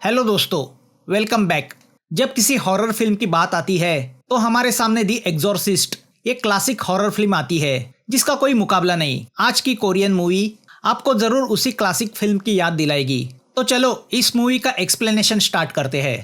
Hello दोस्तों, welcome back. जब किसी हॉरर फिल्म की बात आती है तो हमारे सामने दी एग्जॉर्सिस्ट एक क्लासिक हॉरर फिल्म आती है जिसका कोई मुकाबला नहीं। आज की कोरियन मूवी आपको जरूर उसी क्लासिक फिल्म की याद दिलाएगी। तो चलो इस मूवी का एक्सप्लेनेशन स्टार्ट करते हैं।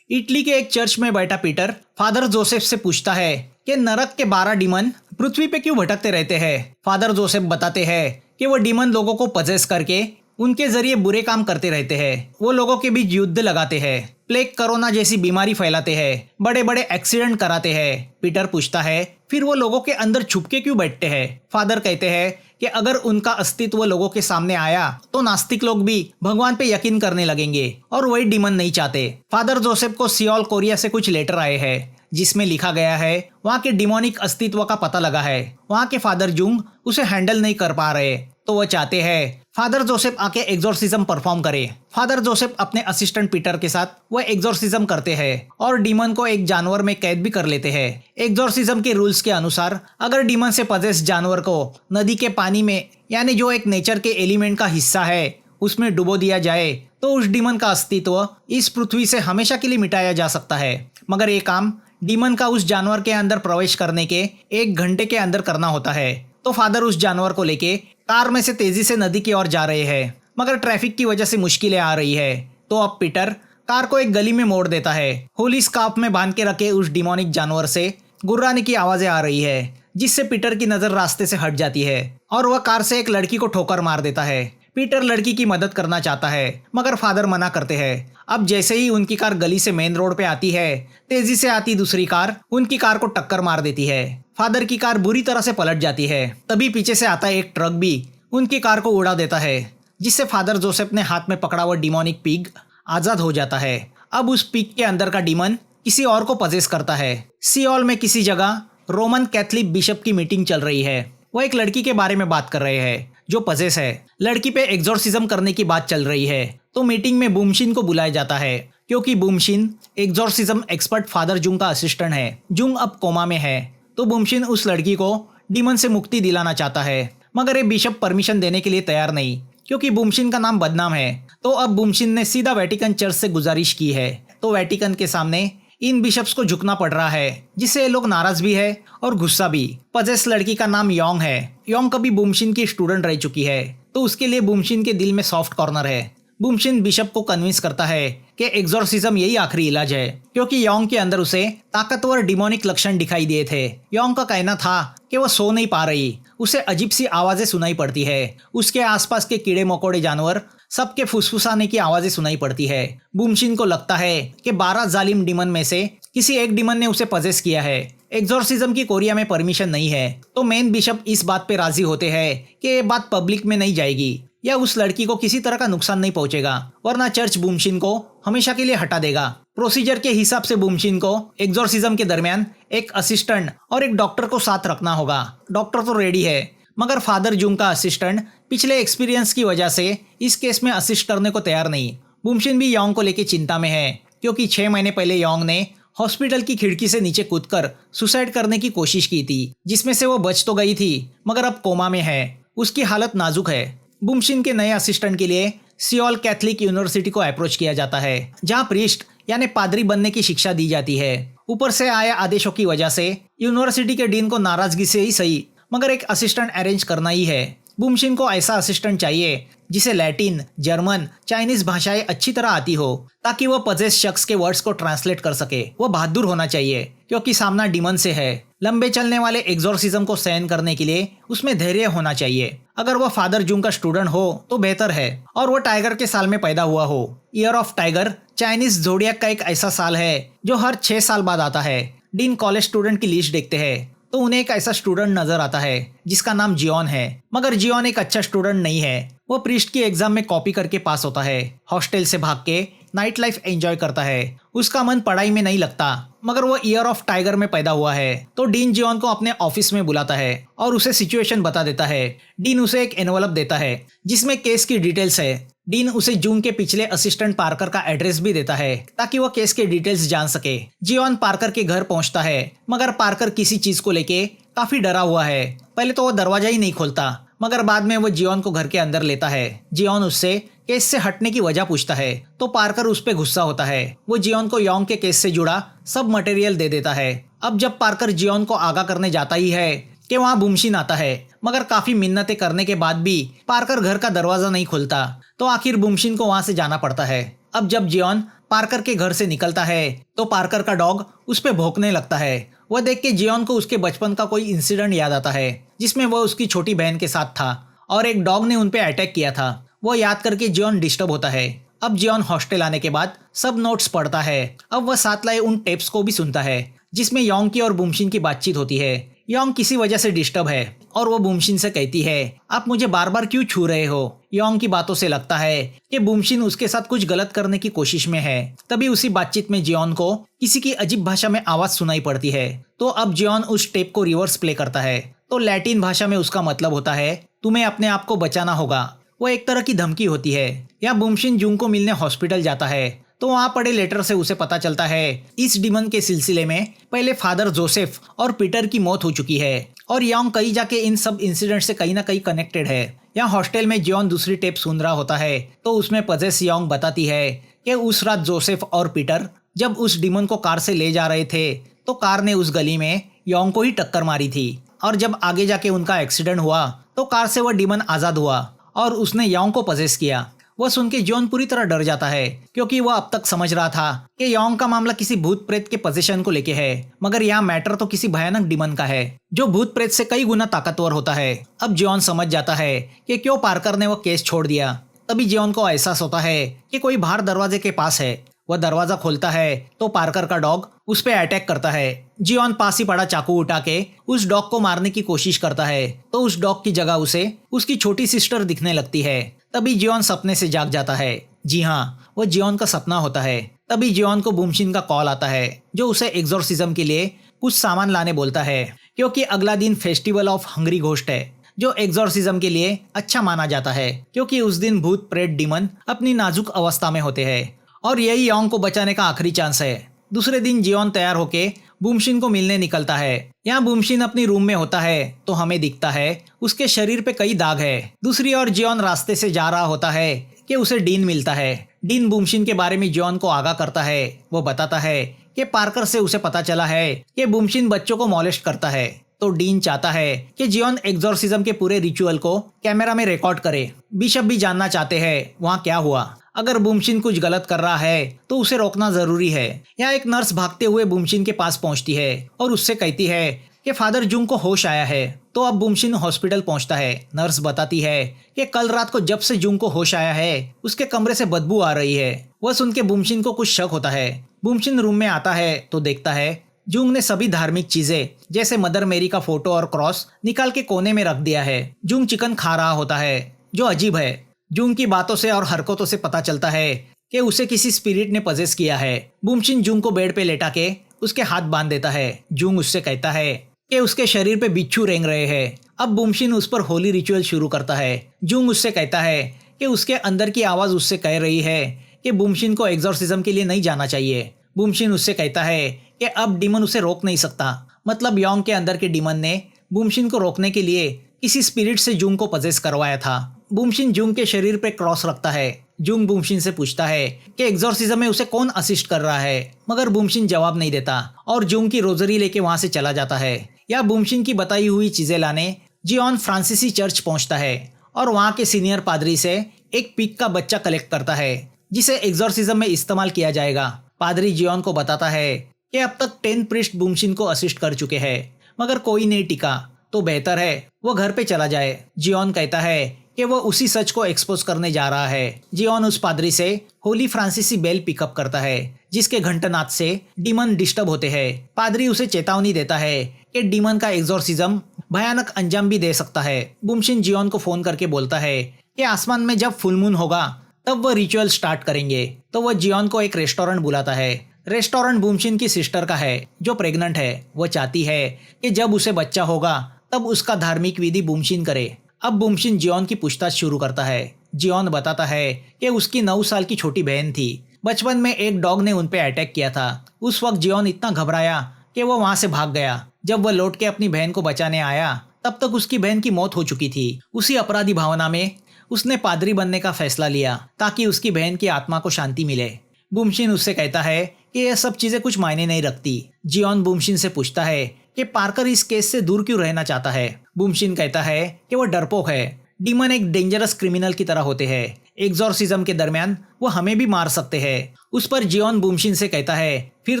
इटली के एक चर्च में बैठा पीटर फादर जोसेफ से पूछता है कि नरक के 12 डीमन पृथ्वी पे क्यों भटकते रहते हैं। फादर जोसेफ बताते हैं कि वो डीमन लोगों को पजेस करके उनके जरिए बुरे काम करते रहते हैं। वो लोगों के बीच युद्ध लगाते हैं, प्लेग कोरोना जैसी बीमारी फैलाते हैं, बड़े बड़े एक्सीडेंट कराते हैं। पीटर पूछता है फिर वो लोगों के अंदर छुपके क्यों बैठते हैं। फादर कहते हैं कि अगर उनका अस्तित्व लोगों के सामने आया तो नास्तिक लोग भी भगवान पे यकीन करने लगेंगे और वही डीमन नहीं चाहते। फादर जोसेफ को सियोल कोरिया से कुछ लेटर आए हैं जिसमें लिखा गया है वहाँ के डिमोनिक अस्तित्व का पता लगा है। वहाँ के फादर जुंग उसे हैंडल नहीं कर पा रहे तो वो चाहते हैं फादर जोसेफ आके एग्जॉर्सिज्म परफॉर्म करे। फादर जोसेफ अपने असिस्टेंट पीटर के साथ वो एग्जॉर्सिज्म करते हैं और डीमन को एक जानवर में कैद भी कर लेते हैं। एग्जॉर्सिज्म के रूल्स के अनुसार अगर डीमन से पजेस जानवर को नदी के पानी में यानी जो एक नेचर के एलिमेंट का हिस्सा है उसमें डुबो दिया जाए तो उस डीमन का अस्तित्व इस पृथ्वी से हमेशा के लिए मिटाया जा सकता है। मगर ये काम डीमन का उस जानवर के अंदर प्रवेश करने के 1 घंटे के अंदर करना होता है। तो फादर उस जानवर को लेके कार में से तेजी से नदी की ओर जा रहे हैं, मगर ट्रैफिक की वजह से मुश्किलें आ रही है। तो अब पीटर कार को एक गली में मोड़ देता है। होली स्कार्फ में बांध के रखे उस डिमोनिक जानवर से गुर्राने की आवाजें आ रही है जिससे पीटर की नजर रास्ते से हट जाती है और वह कार से एक लड़की को ठोकर मार देता है। पीटर लड़की की मदद करना चाहता है मगर फादर मना करते हैं। अब जैसे ही उनकी कार गली से मेन रोड पे आती है, तेजी से आती दूसरी कार उनकी कार को टक्कर मार देती है। फादर की कार बुरी तरह से पलट जाती है। तभी पीछे से आता एक ट्रक भी उनकी कार को उड़ा देता है जिससे फादर जोसेफ ने हाथ में पकड़ा हुआ डिमोनिक पिग आजाद हो जाता है। अब उस पिग के अंदर का डीमन किसी और को पजेस करता है। सियोल में किसी जगह रोमन कैथलिक बिशप की मीटिंग चल रही है। वो एक लड़की के बारे में बात कर रहे हैं जो पजेस है। लड़की पे एग्जॉर्सिज्म करने की बात चल रही है तो मीटिंग में बूमशिन को बुलाया जाता है क्योंकि बूमशिन एग्जॉर्सिज्म एक्सपर्ट फादर जुंग का असिस्टेंट है। जुंग अब कोमा में है तो बूमशिन उस लड़की को डीमन से मुक्ति दिलाना चाहता है, मगर ये बिशप परमिशन देने के लिए तैयार नहीं क्योंकि बूमशिन का नाम बदनाम है। तो अब बूमशिन ने सीधा वेटिकन चर्च से गुजारिश की है तो वेटिकन के सामने इन बिशप्स को झुकना पड़ रहा है जिससे ये लोग नाराज भी है और गुस्सा भी। पजेस लड़की का नाम योंग है। योंग कभी बूमशिन की स्टूडेंट रह चुकी है तो उसके लिए बूमशिन के दिल में सॉफ्ट कॉर्नर है। बूमशिन बिशप को कन्विंस करता है कि एग्जॉर्सिज्म यही आखिरी इलाज है क्योंकि योंग के अंदर उसे ताकतवर डिमोनिक लक्षण दिखाई दिए थे। योंग का कहना था कि वह सो नहीं पा रही, उसे अजीब सी आवाजें सुनाई पड़ती है। उसके आसपास के कीड़े मकोड़े जानवर सबके फुसफुसाने की आवाजें सुनाई पड़ती है। बूमशिन को लगता है कि 12 जालिम डीमन में से किसी एक डीमन ने उसे पजेस किया है। एग्जॉर्सिज्म की कोरिया में परमिशन नहीं है तो मेन बिशप इस बात पे राजी होते हैं कि ये बात पब्लिक में नहीं जाएगी या उस लड़की को किसी तरह का नुकसान नहीं पहुंचेगा, वरना चर्च बूमशिन को हमेशा के लिए हटा देगा। प्रोसीजर के हिसाब से बूमशिन को एग्जॉर्सिज्म के दरमियान एक असिस्टेंट और एक डॉक्टर को साथ रखना होगा। डॉक्टर तो रेडी है मगर फादर जुंग का असिस्टेंट पिछले एक्सपीरियंस की वजह से इस केस में असिस्ट करने को तैयार नहीं। बूमशिन भी योंग को लेकर चिंता में है क्योंकि 6 महीने पहले योंग ने हॉस्पिटल की खिड़की से नीचे कूदकर सुसाइड करने की कोशिश की थी जिसमें से वो बच तो गई थी मगर अब कोमा में है, उसकी हालत नाजुक है। बूमशिन के नए असिस्टेंट के लिए सियोल कैथलिक यूनिवर्सिटी को अप्रोच किया जाता है जहां प्रीस्ट यानी पादरी बनने की शिक्षा दी जाती है। ऊपर से आया आदेशों की वजह से यूनिवर्सिटी के डीन को नाराजगी से ही सही मगर एक असिस्टेंट अरेंज करना ही है। बूमशिन को ऐसा असिस्टेंट चाहिए जिसे लैटिन, जर्मन, चाइनीज भाषाएं अच्छी तरह आती हो ताकि वह पजेस शख्स के वर्ड्स को ट्रांसलेट कर सके। वो बहादुर होना चाहिए क्योंकि सामना डीमन से है। लंबे चलने वाले एग्जॉर्सिज्म को सहन करने के लिए उसमें धैर्य होना चाहिए। अगर वह फादर जुंग का स्टूडेंट हो तो बेहतर है और वह टाइगर के साल में पैदा हुआ हो। Year of tiger Chinese zodiac का एक ऐसा साल है जो हर 6 साल बाद आता है। डीन कॉलेज स्टूडेंट की लिस्ट देखते हैं तो उन्हें एक ऐसा स्टूडेंट नजर आता है जिसका नाम जियोन है, मगर जियोन एक अच्छा स्टूडेंट नहीं है। वो प्रीस्ट की एग्जाम में कॉपी करके पास होता है, हॉस्टल से भाग के नाइट लाइफ एंजॉय करता है। उसका मन पढ़ाई में नहीं लगता मगर वो ईयर ऑफ टाइगर में पैदा हुआ है। तो डीन जियोन को अपने ऑफिस में बुलाता है और उसे सिचुएशन बता देता है। डीन उसे एक एनवलप देता है जिसमें केस की डिटेल्स है। डीन उसे जून के पिछले असिस्टेंट पार्कर का एड्रेस भी देता है ताकि वो केस के डिटेल्स जान सके। जियोन पार्कर के घर पहुंचता है मगर पार्कर किसी चीज को लेके काफी डरा हुआ है। पहले तो वो दरवाजा ही नहीं खोलता मगर बाद में वो जियोन को घर के अंदर लेता है। जियोन उससे केस से हटने की वजह पूछता है तो पार्कर उस पे गुस्सा होता है। वो जियोन को योंग के केस से जुड़ा सब मटेरियल दे देता है। अब जब पार्कर जियोन को आगाह करने जाता ही है कि वहाँ बुमशिन आता है, मगर काफी मिन्नतें करने के बाद भी पार्कर घर का दरवाजा नहीं खुलता, तो आखिर बुमशिन को वहाँ से जाना पड़ता है। अब जब जियोन पार्कर के घर से निकलता है तो पार्कर का डॉग उस पे भौंकने लगता है। वह देख के जियोन को उसके बचपन का कोई इंसिडेंट याद आता है जिसमें वह उसकी छोटी बहन के साथ था और एक डॉग ने उन पे अटैक किया था। वो याद करके जियोन डिस्टर्ब होता है। अब जियोन हॉस्टल आने के बाद सब नोट्स पढ़ता है। अब वह साथ लाए उन टेप्स को भी सुनता है जिसमें योंग की और बुमशिन की बातचीत होती है। योंग किसी वजह से डिस्टर्ब है और वो बुमशिन से कहती है, आप मुझे बार बार क्यों छू रहे हो। योंग की बातों से लगता है कि बुमशिन उसके साथ कुछ गलत करने की कोशिश में है। तभी उसी बातचीत में जियोन को किसी की अजीब भाषा में आवाज सुनाई पड़ती है। तो अब जियोन उस टेप को रिवर्स प्ले करता है तो लैटिन भाषा में उसका मतलब होता है, तुम्हें अपने आप को बचाना होगा। वो एक तरह की धमकी होती है। यहाँ बुमशिन जुंग को मिलने हॉस्पिटल जाता है तो वहाँ पड़े लेटर से उसे पता चलता है इस डिमन के सिलसिले में पहले फादर जोसेफ और पीटर की मौत हो चुकी है और योंग कहीं जाके इन सब इंसिडेंट से कहीं ना कहीं कनेक्टेड है। यहाँ हॉस्टल में जियोन दूसरी टेप सुन रहा होता है तो उसमें पजेस योंग बताती है कि उस रात जोसेफ और पीटर जब उस डिमन को कार से ले जा रहे थे तो कार ने उस गली में योंग को ही टक्कर मारी थी और जब आगे जाके उनका एक्सीडेंट हुआ तो कार से वह डिमन आजाद हुआ और उसने योंग को पजेस किया। वह सुन के जियोन पूरी तरह डर जाता है क्योंकि वह अब तक समझ रहा था कि योंग का मामला किसी भूत प्रेत के पोजीशन को लेके है, मगर यहाँ मैटर तो किसी भयानक डिमन का है जो भूत प्रेत से कई गुना ताकतवर होता है। अब जियोन समझ जाता है कि क्यों पार्कर ने वो केस छोड़ दिया। तभी जियोन को एहसास होता है कि कोई बाहर दरवाजे के पास है। वह दरवाजा खोलता है तो पार्कर का डॉग उस पे अटैक करता है। जियोन पास ही पड़ा चाकू उठा के उस डॉग को मारने की कोशिश करता है तो उस डॉग की जगह उसे उसकी छोटी सिस्टर दिखने लगती है। तभी जियोन सपने से जाग जाता है। जी हाँ, वो जियोन का सपना होता है। तभी जियोन को बुमशिन का कॉल आता है जो उसे एक्सोर्सिज्म के लिए कुछ सामान लाने बोलता है क्योंकि अगला दिन फेस्टिवल ऑफ हंग्री घोस्ट है जो एक्सोर्सिज्म के लिए अच्छा माना जाता है क्योंकि उस दिन भूत प्रेत डिमन अपनी नाजुक अवस्था में होते हैं और यही योंग को बचाने का आखिरी चांस है। दूसरे दिन जियोन तैयार होके बुमशिन को मिलने निकलता है। यहाँ बुमशिन अपनी रूम में होता है तो हमें दिखता है उसके शरीर पे कई दाग है। दूसरी ओर जियोन रास्ते से जा रहा होता है कि उसे डीन मिलता है। डीन बुमशिन के बारे में जियोन को आगाह करता है। वो बताता है कि पार्कर से उसे पता चला है कि बुमशिन बच्चों को मॉलेस्ट करता है, तो डीन चाहता है कि जियोन एक्सोर्सिज्म के पूरे रिचुअल को कैमरा में रिकॉर्ड करे। बिशप भी जानना चाहते हैं वहाँ क्या हुआ। अगर बुमशिन कुछ गलत कर रहा है तो उसे रोकना जरूरी है। यहाँ एक नर्स भागते हुए बुमशिन के पास पहुंचती है और उससे कहती है कि फादर जुंग को होश आया है। तो अब बुमशिन हॉस्पिटल पहुंचता है। नर्स बताती है कि कल रात को जब से जुंग को होश आया है उसके कमरे से बदबू आ रही है। वह सुन के बुमशिन को कुछ शक होता है। बुमशिन रूम में आता है तो देखता है जुंग ने सभी धार्मिक चीजें जैसे मदर मेरी का फोटो और क्रॉस निकाल के कोने में रख दिया है। जुंग चिकन खा रहा होता है जो अजीब है। जुंग की बातों से और हरकतों से पता चलता है कि उसे किसी स्पिरिट ने पजेस किया है। बुमशिन जुंग को बेड पे लेटा के उसके हाथ बांध देता है। जुंग उससे कहता है कि उसके शरीर पे बिच्छू रेंग रहे हैं। अब बुमशिन उस पर होली रिचुअल शुरू करता है। जुंग उससे कहता है कि उसके अंदर की आवाज उससे कह रही है कि बुमशिन को एक्सोर्सिज्म के लिए नहीं जाना चाहिए। बुमशिन उससे कहता है कि अब डिमन उसे रोक नहीं सकता। मतलब योंग के अंदर के डिमन ने बुमशिन को रोकने के लिए किसी स्पिरिट से जुंग को पजेस करवाया था। बुमशिन जुंग के शरीर पे क्रॉस रखता है। जुंग बुमशिन से पूछता है कि एक्सोर्सिज्म में उसे कौन असिस्ट कर रहा है, मगर बुमशिन जवाब नहीं देता और जुंग की रोजरी लेके वहां से चला जाता है। या बुमशिन की बताई हुई चीजें लाने जियोन फ्रांसीसी चर्च पहुंचता है और वहां के सीनियर पादरी से एक पिग का बच्चा कलेक्ट करता है जिसे एक्सोर्सिज्म में इस्तेमाल किया जाएगा। पादरी जियोन को बताता है कि अब तक 10 प्रीस्ट बुमशिन को असिस्ट कर चुके हैं मगर कोई नहीं टिका, तो बेहतर है वो घर पे चला जाए। जियोन कहता है कि वो उसी सच को एक्सपोज करने जा रहा है। जियोन उस पादरी से होली फ्रांसीसी बेल पिकअप करता है जिसके घंटनाद से डिमन डिस्टर्ब होते हैं। पादरी उसे चेतावनी देता है कि डिमन का एक्सोर्सिज्म भयानक अंजाम भी दे सकता है। बुमशिन जियोन को फोन करके बोलता है कि आसमान में जब फुल मून होगा तब वो रिचुअल स्टार्ट करेंगे। तो वह जियोन को एक रेस्टोरेंट बुलाता है। रेस्टोरेंट बुमशिन की सिस्टर का है जो प्रेग्नेंट है। वो चाहती है कि जब उसे बच्चा होगा तब उसका धार्मिक विधि बुमशिन करे। अब बुमशिन जियोन की पूछताछ शुरू करता है। जियोन बताता है कि उसकी 9 साल की छोटी बहन थी। बचपन में एक डॉग ने उन पे अटैक किया था। उस वक्त जियोन इतना घबराया कि वो वहां से भाग गया। जब वह लौट के अपनी बहन को बचाने आया तब तक उसकी बहन की मौत हो चुकी थी। उसी अपराधी भावना में उसने पादरी बनने का फैसला लिया ताकि उसकी बहन की आत्मा को शांति मिले। बूमशिन उससे कहता है कि यह सब चीजें कुछ मायने नहीं रखती। जियोन बूमशिन से पूछता है कि पार्कर इस केस से दूर क्यों रहना चाहता है। बूमशिन कहता है कि वह डरपोक है। डीमन एक डेंजरस क्रिमिनल की तरह होते हैं। एग्जॉर्सिज्म के दरमियान वो हमें भी मार सकते हैं। उस पर जियोन बूमशिन से कहता है फिर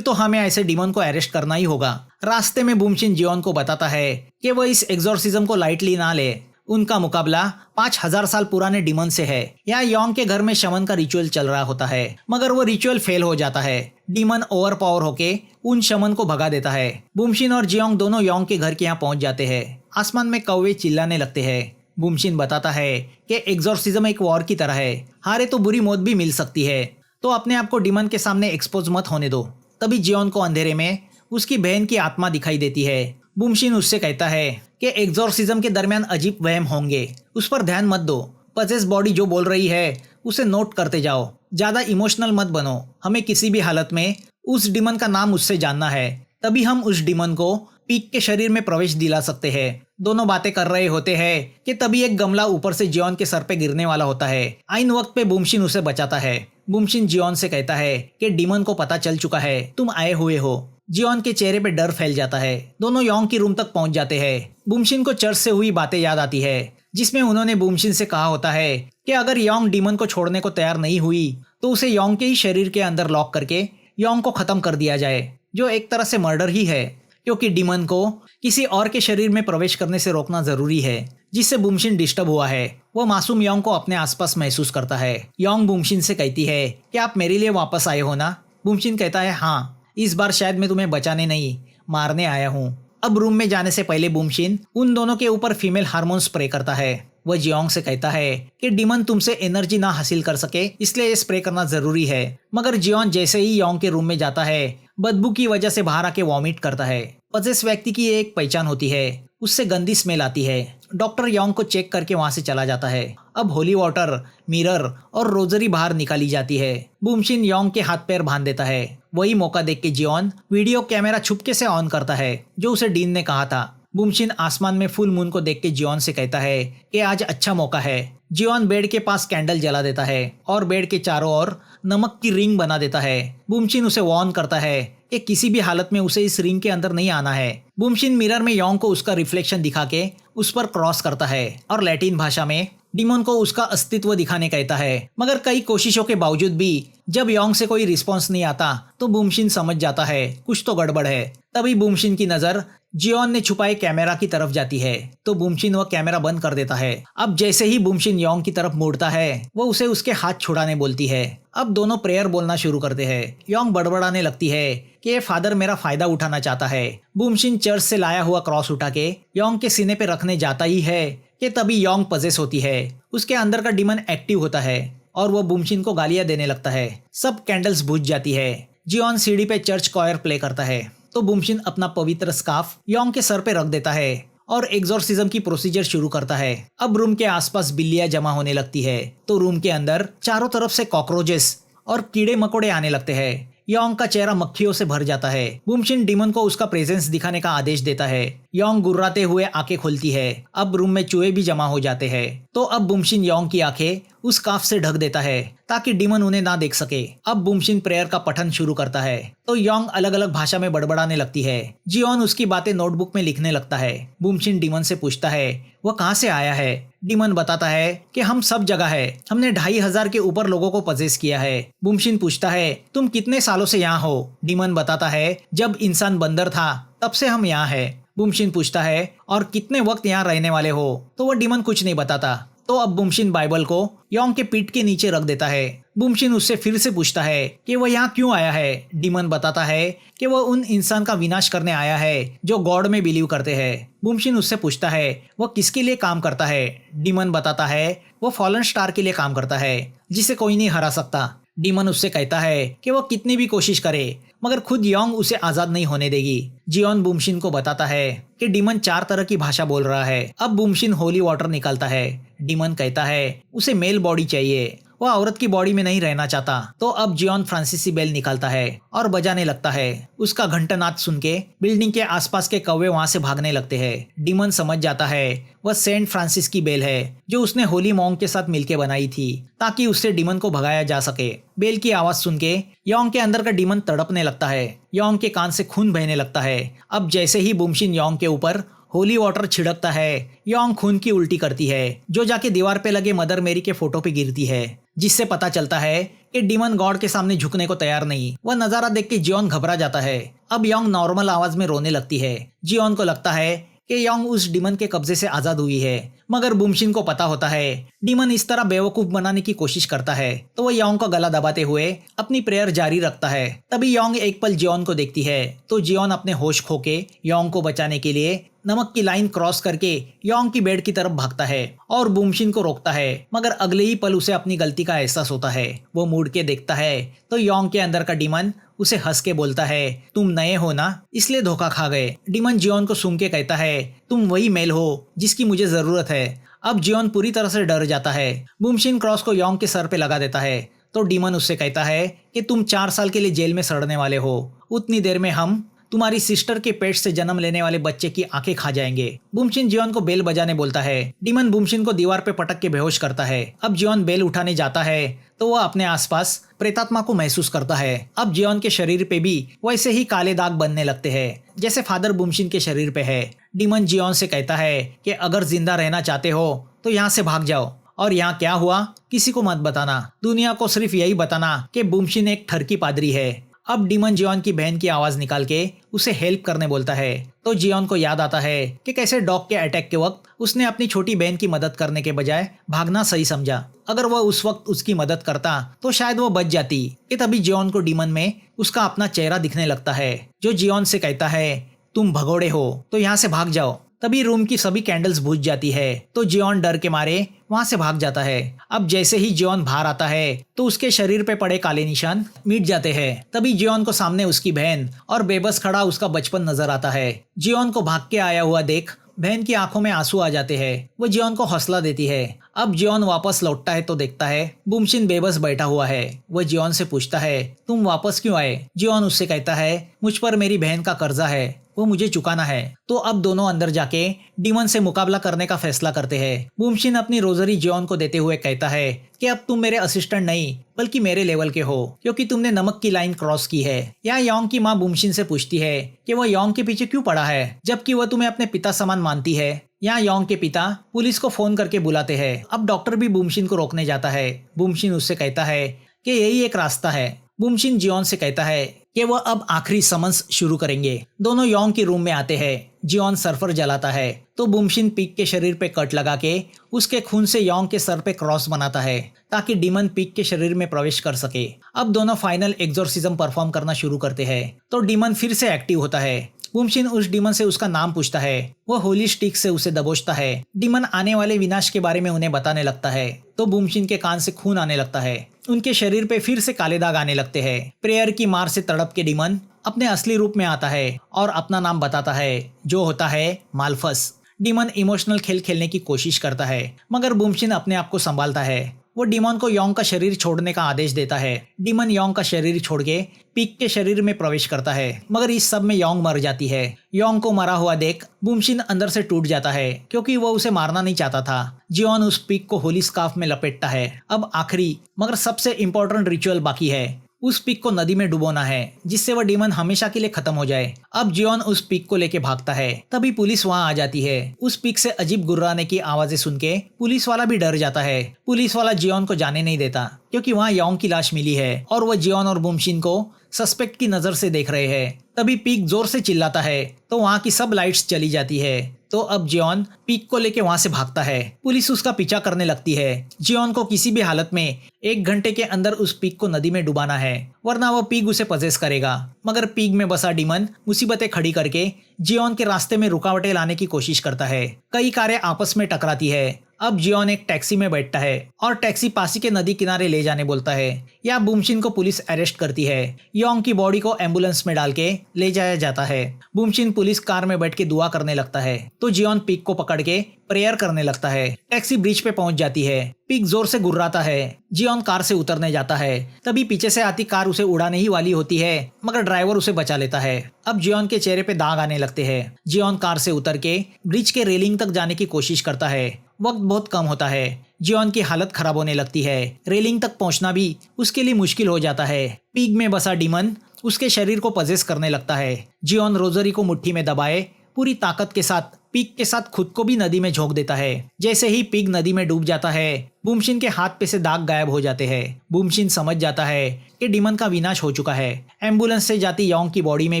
तो हमें ऐसे डीमन को अरेस्ट करना ही होगा। रास्ते में बूमशिन जियोन को बताता है कि वह इस एग्जॉर्सिज्म को लाइटली ना ले। उनका मुकाबला 5000 साल पुराने डीमन से है। यहाँ योंग के घर में शमन का रिचुअल चल रहा होता है, मगर वो रिचुअल फेल हो जाता है। डीमन ओवर पावर होके उन शमन को भगा देता है। बूमशिन और जियोंग दोनों योंग के घर के यहाँ पहुंच जाते हैं। आसमान में कौवे चिल्लाने लगते हैं। बूमशिन बताता है कि एग्जॉर्सिज्म एक वॉर की तरह है, हारे तो बुरी मौत भी मिल सकती है, तो अपने आप को डीमन के सामने एक्सपोज मत होने दो। तभी जियोन को अंधेरे में उसकी बहन की आत्मा दिखाई देती है। बूमशिन उससे कहता है कि एग्जॉर्सिज्म के दरमियान अजीब वहम होंगे, उस पर ध्यान मत दो। पजेस बॉडी जो बोल रही है उसे नोट करते जाओ, ज्यादा इमोशनल मत बनो। हमें किसी भी हालत में उस डीमन का नाम उससे जानना है, तभी हम उस डीमन को पीक के शरीर में प्रवेश दिला सकते हैं। दोनों बातें कर रहे होते हैं कि तभी एक गमला ऊपर से जियोन के सर पे गिरने वाला होता है। आइन वक्त पे बूमशिन उसे बचाता है। बूमशिन जियोन से कहता है कि डीमन को पता चल चुका है तुम आए हुए हो। जियोन के चेहरे पे डर फैल जाता है। दोनों योंग की रूम तक पहुंच जाते हैं। बूमशिन को चर्च से हुई बातें याद आती है, जिसमें उन्होंने बूमशिन से कहा होता है कि अगर योंग डीमन को छोड़ने को तैयार नहीं हुई तो उसे योंग के ही शरीर के अंदर लॉक करके योंग को खत्म कर दिया जाए, जो एक तरह से मर्डर ही है, क्योंकि डीमन को किसी और के शरीर में प्रवेश करने से रोकना जरूरी है। जिससे बूमशिन डिस्टर्ब हुआ है। वह मासूम योंग को अपने आसपास महसूस करता है। योंग बूमशिन से कहती है कि आप मेरे लिए वापस आए हो ना। बूमशिन कहता है हाँ, इस बार शायद मैं तुम्हें बचाने नहीं मारने आया हूँ। अब रूम में जाने से पहले बूमशिन उन दोनों के ऊपर फीमेल हार्मोन स्प्रे करता है। वह जियोंग से कहता है कि डीमन तुमसे एनर्जी ना हासिल कर सके, इसलिए ये स्प्रे करना जरूरी है। मगर जियोंग जैसे ही योंग के रूम में जाता है, बदबू की वजह से बाहर आके वॉमिट करता है। पजेस व्यक्ति की एक पहचान होती है, उससे गंदी स्मेल आती है। डॉक्टर योंग को चेक करके वहां से चला जाता है। अब होली वाटर, मिरर और रोजरी बाहर निकाली जाती है। बूमशिन योंग के हाथ पैर बांध देता है। वही मौका देख के जियोन वीडियो कैमरा छुपके से ऑन करता है, जो उसे डीन ने कहा था। बूमशिन आसमान में फुल मून को देख के जियोन से कहता है कि आज अच्छा मौका है। जियोन बेड के पास कैंडल जला देता है और बेड के चारों ओर नमक की रिंग बना देता है। बूमशिन उसे वार्न करता है कि किसी भी हालत में उसे इस रिंग के अंदर नहीं आना है। बूमशिन मिरर में योंग को उसका रिफ्लेक्शन दिखा के उस पर क्रॉस करता है और लैटिन भाषा में डीमन को उसका अस्तित्व दिखाने कहता है। मगर कई कोशिशों के बावजूद भी जब योंग से कोई रिस्पॉन्स नहीं आता तो बूमशिन समझ जाता है कुछ तो गड़बड़ है। तभी बूमशिन की नजर जियोन ने छुपाए कैमरा की तरफ जाती है, तो बूमशिन वह कैमरा बंद कर देता है। अब जैसे ही बूमशिन योंग की तरफ मुड़ता है, वो उसे उसके हाथ छुड़ाने बोलती है। अब दोनों प्रेयर बोलना शुरू करते हैं। योंग बड़बड़ाने लगती है कि ये फादर मेरा फायदा उठाना चाहता है। बूमशिन चर्च से लाया हुआ क्रॉस उठा के योंग के सीने पे रखने जाता ही है कि तभी योंग पजेस होती है। उसके अंदर का डीमन एक्टिव होता है और वो बूमशिन को गालियां देने लगता है। सब कैंडल्स बुझ जाती है। जियोन सीढ़ी पे चर्च कॉयर प्ले करता है, तो बूमशिन अपना पवित्र स्कार्फ योंग के सर पे रख देता है और एग्जॉर्सिज्म की प्रोसीजर शुरू करता है। अब रूम के आसपास बिल्लियां जमा होने लगती है, तो रूम के अंदर चारों तरफ से कॉकरोचेस और कीड़े मकोड़े आने लगते हैं। योंग का चेहरा मक्खियों से भर जाता है। बूमशिन डीमन को उसका प्रेजेंस दिखाने का आदेश देता है। योंग गुर्राते हुए आंखें खोलती है। अब रूम में चूहे भी जमा हो जाते हैं, तो अब बूमशिन योंग की आंखें उस स्कार्फ से ढक देता है ताकि डीमन उन्हें ना देख सके। अब बूमशिन प्रेयर का पठन शुरू करता है, तो योंग अलग अलग भाषा में बड़बड़ाने लगती है। जियोन उसकी बातें नोटबुक में लिखने लगता है। बूमशिन डीमन से पूछता है वह कहाँ से आया है। डीमन बताता है कि हम सब जगह है, हमने 2500 के ऊपर लोगों को पजेस किया है। बूमशिन पूछता है तुम कितने सालों से यहाँ हो। डीमन बताता है जब इंसान बंदर था तब से हम यहाँ है। बूमशिन पूछता है और कितने वक्त यहाँ रहने वाले हो, तो वह डीमन कुछ नहीं बताता। तो अब बूमशिन बाइबल को योंग के पीठ के नीचे रख देता है। बूमशिन उससे फिर से पूछता है कि वह यहाँ क्यों आया है। डीमन बताता है कि वह उन इंसान का विनाश करने आया है जो गॉड में बिलीव करते हैं। बूमशिन उससे पूछता है वह किसके लिए काम करता है। डीमन बताता है वह फॉलन स्टार के लिए काम करता है, जिसे कोई नहीं हरा सकता। डीमन उससे कहता है कि वह कितनी भी कोशिश करे मगर खुद योंग उसे आजाद नहीं होने देगी। जियोन बूमशिन को बताता है कि डीमन 4 तरह की भाषा बोल रहा है। अब बूमशिन होली वाटर निकालता है। डीमन कहता है उसे मेल बॉडी चाहिए। वह औरत की बॉडी में नहीं रहना चाहता। तो अब जियोन फ्रांसीसी बेल निकालता है और बजाने लगता है। उसका घंटानाद सुन के बिल्डिंग के आसपास के कौवे वहां से भागने लगते हैं। डीमन समझ जाता है वह सेंट फ्रांसिस की बेल है जो उसने होली मॉन्ग के साथ मिलकर बनाई थी ताकि उससे डीमन को भगाया जा सके। बेल की आवाज सुन के योंग के अंदर का डीमन तड़पने लगता है। योंग के कान से खून बहने लगता है। अब जैसे ही बुमशिन योंग के ऊपर होली वाटर छिड़कता है, योंग खून की उल्टी करती है जो जाके दीवार पे लगे मदर मेरी के फोटो पे गिरती है, जिससे पता चलता है कि डीमन गॉड के सामने झुकने को तैयार नहीं। वह नजारा देख के जियोन घबरा जाता है। अब योंग नॉर्मल आवाज में रोने लगती है। जियोन को लगता है कि योंग उस डीमन के कब्जे से आजाद हुई है, मगर बुमशिन को पता होता है डीमन इस तरह बेवकूफ बनाने की कोशिश करता है। तो वह योंग का गला दबाते हुए अपनी प्रेयर जारी रखता है। तभी योंग एक पल जियोन को देखती है तो जियोन अपने होश खो के योंग को बचाने के लिए नमक की लाइन क्रॉस करके योंग की बेड की तरफ भागता है और बुमशिन को रोकता है, मगर अगले ही पल उसे अपनी गलती का एहसास होता है। वो मुड़ के देखता है तो योंग के अंदर का डीमन उसे हंस के बोलता है, तुम नए हो ना, इसलिए धोखा खा गए। डीमन जियोन को सूंघ के कहता है, तुम वही मेल हो जिसकी मुझे जरूरत है। अब जियोन पूरी तरह से डर जाता है। बुमशिन क्रॉस को योंग के सर पे लगा देता है तो डीमन उससे कहता है कि तुम 4 साल के लिए जेल में सड़ने वाले हो। उतनी देर में हम तुम्हारी सिस्टर के पेट से जन्म लेने वाले बच्चे की आंखें खा जाएंगे। बुमशिन जियोन को बेल बजाने बोलता है। डीमन बुमशिन को दीवार पे पटक के बेहोश करता है। अब जियोन बेल उठाने जाता है तो वह अपने आसपास प्रेतात्मा को महसूस करता है। अब जियोन के शरीर पे भी वैसे ही काले दाग बनने लगते हैं जैसे फादर बुमशिन के शरीर पे है। डीमन जियोन से कहता है कि अगर जिंदा रहना चाहते हो तो यहाँ से भाग जाओ और यहाँ क्या हुआ किसी को मत बताना। दुनिया को सिर्फ यही बताना कि बुमशिन एक ठरकी पादरी है। अब डीमन जियोन की बहन की आवाज निकाल के उसे हेल्प करने बोलता है तो जियोन को याद आता है कि कैसे डॉग के अटैक के वक्त उसने अपनी छोटी बहन की मदद करने के बजाय भागना सही समझा। अगर वह उस वक्त उसकी मदद करता तो शायद वो बच जाती। कि तभी जियोन को डीमन में उसका अपना चेहरा दिखने लगता है जो जियोन से कहता है, तुम भगोड़े हो तो यहाँ से भाग जाओ। तभी रूम की सभी कैंडल्स बुझ जाती है तो जियोन डर के मारे वहां से भाग जाता है। अब जैसे ही जियोन बाहर आता है तो उसके शरीर पे पड़े काले निशान मिट जाते हैं। तभी जियोन को सामने उसकी बहन और बेबस खड़ा उसका बचपन नजर आता है। जियोन को भाग के आया हुआ देख बहन की आंखों में आंसू आ जाते हैं। वो जियोन को हौसला देती है। अब जियोन वापस लौटता है तो देखता है बुमशिन बेबस बैठा हुआ है। वह जियोन से पूछता है, तुम वापस क्यों आए? जियोन उससे कहता है, मुझ पर मेरी बहन का कर्जा है, वो मुझे चुकाना है। तो अब दोनों अंदर जाके डीमन से मुकाबला करने का फैसला करते हैं। बुमशिन अपनी रोजरी जियोन को देते हुए कहता है कि अब तुम मेरे असिस्टेंट नहीं बल्कि मेरे लेवल के हो क्योंकि तुमने नमक की लाइन क्रॉस की है। यहाँ योंग की माँ बुमशिन से पूछती है कि वह योंग के पीछे क्यों पड़ा है जबकि वह तुम्हें अपने पिता समान मानती है। यहाँ योंग के पिता पुलिस को फोन करके बुलाते हैं। अब डॉक्टर भी बुमशिन को रोकने जाता है। बुमशिन उससे कहता है कि यही एक रास्ता है। बुमशिन जियोन से कहता है कि वह अब आखिरी समन्स शुरू करेंगे। दोनों योंग के रूम में आते हैं। जियोन सरफर जलाता है तो बुमशिन पिग के शरीर पे कट लगा के उसके खून से योंग के सर पे क्रॉस बनाता है ताकि डीमन पिग के शरीर में प्रवेश कर सके। अब दोनों फाइनल एक्सोर्सिज्म परफॉर्म करना शुरू करते हैं तो डीमन फिर से एक्टिव होता है। बुमशिन उस डीमन से उसका नाम पूछता है। वह होली स्टिक से उसे दबोचता है। डीमन आने वाले विनाश के बारे में उन्हें बताने लगता है तो बुमशिन के कान से खून आने लगता है। उनके शरीर पे फिर से काले दाग आने लगते हैं। प्रेयर की मार से तड़प के डीमन अपने असली रूप में आता है और अपना नाम बताता है जो होता है माल्फस। डीमन इमोशनल खेल खेलने की कोशिश करता है मगर बुमशिन अपने आप को संभालता है। वो डीमन को योंग का शरीर छोड़ने का आदेश देता है। डीमन योंग का शरीर छोड़ के पिग के शरीर में प्रवेश करता है मगर इस सब में योंग मर जाती है। योंग को मरा हुआ देख बुमशिन अंदर से टूट जाता है क्योंकि वो उसे मारना नहीं चाहता था। जियोन उस पिग को होली स्कार्फ में लपेटता है। अब आखिरी मगर सबसे इम्पोर्टेंट रिचुअल बाकी है। उस पिग को नदी में डुबोना है जिससे वह डीमन हमेशा के लिए खत्म हो जाए। अब जियोन उस पिग को लेके भागता है। तभी पुलिस वहां आ जाती है। उस पिग से अजीब गुर्राने की आवाजें सुन के पुलिस वाला भी डर जाता है। पुलिस वाला जियोन को जाने नहीं देता क्योंकि वहां योंग की लाश मिली है और वह जियोन और बुमशिन को सस्पेक्ट की नजर से देख रहे हैं। तभी पिग जोर से चिल्लाता है तो वहां की सब लाइट्स चली जाती है। तो अब जियोन पिग को लेके वहां से भागता है। पुलिस उसका पीछा करने लगती है। जियोन को किसी भी हालत में 1 घंटे के अंदर उस पिग को नदी में डुबाना है वरना वो पिग उसे पजेस करेगा। मगर पिग में बसा डीमन मुसीबतें खड़ी करके जियोन के रास्ते में रुकावटें लाने की कोशिश करता है। कई कारें आपस में टकराती है अब जियोन एक टैक्सी में बैठता है और टैक्सी पासी के नदी किनारे ले जाने बोलता है। या बुमशिन को पुलिस अरेस्ट करती है। योंग की बॉडी को एम्बुलेंस में डाल के ले जाया जाता है। बुमशिन पुलिस कार में बैठ के दुआ करने लगता है तो जियोन पिग को पकड़ के प्रेयर करने लगता है। टैक्सी ब्रिज पे पहुंच जाती है। पिग जोर से गुर्राता है। जियोन कार से उतरने जाता है, तभी पीछे से आती कार उसे उड़ाने ही वाली होती है, मगर ड्राइवर उसे बचा लेता है। अब जियोन के चेहरे पे दाग आने लगते हैं। जियोन कार से उतर के ब्रिज के रेलिंग तक जाने की कोशिश करता है। वक्त बहुत कम होता है। जियोन की हालत खराब होने लगती है। रेलिंग तक पहुंचना भी उसके लिए मुश्किल हो जाता है। पिग में बसा डीमन उसके शरीर को पजेस करने लगता है। जियोन रोजरी को मुट्ठी में दबाए पूरी ताकत के साथ पिग के साथ खुद को भी नदी में झोंक देता है। जैसे ही पिग नदी में डूब जाता है, बुमशिन के हाथ पे से दाग गायब हो जाते हैं। बुमशिन समझ जाता है कि डीमन का विनाश हो चुका है। एम्बुलेंस से जाती योंग की बॉडी में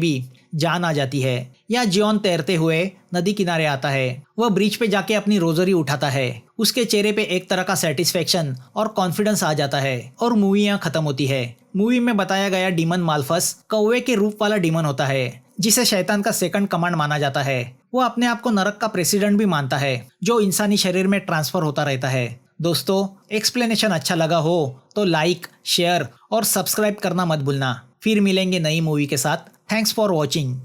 भी जान आ जाती है। या जियोन तैरते हुए नदी किनारे आता है। वह ब्रिज पे जाके अपनी रोजरी उठाता है। उसके चेहरे पे एक तरह का सेटिस्फेक्शन और कॉन्फिडेंस आ जाता है और मूवी यहाँ खत्म होती है। मूवी में बताया गया डीमन माल्फस कौवे के रूप वाला डीमन होता है, जिसे शैतान का सेकंड कमांड माना जाता है। वो अपने आप को नरक का प्रेसिडेंट भी मानता है, जो इंसानी शरीर में ट्रांसफर होता रहता है। दोस्तों, एक्सप्लेनेशन अच्छा लगा हो तो लाइक, शेयर और सब्सक्राइब करना मत भूलना। फिर मिलेंगे नई मूवी के साथ। Thanks for watching.